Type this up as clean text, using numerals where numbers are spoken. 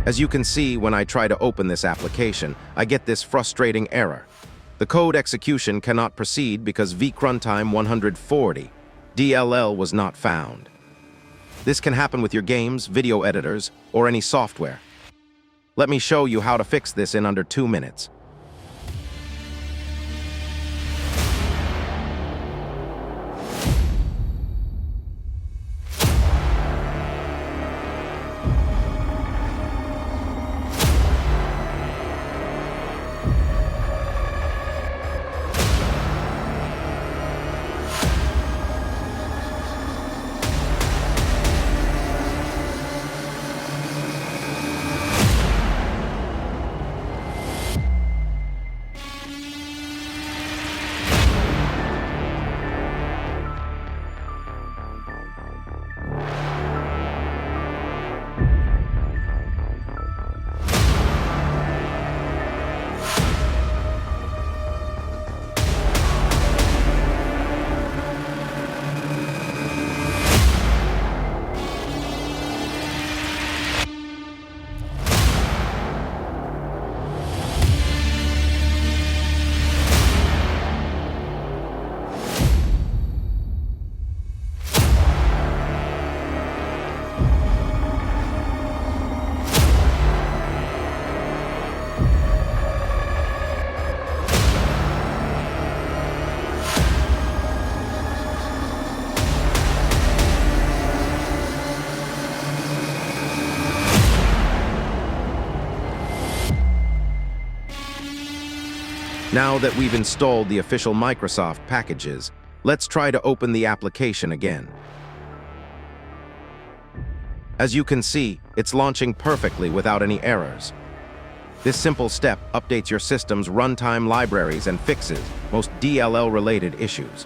As you can see, when I try to open this application, I get this frustrating error. The code execution cannot proceed because VCRUNTIME140.dll was not found. This can happen with your games, video editors, or any software. Let me show you how to fix this in under 2 minutes. Now that we've installed the official Microsoft packages, let's try to open the application again. As you can see, it's launching perfectly without any errors. This simple step updates your system's runtime libraries and fixes most DLL-related issues.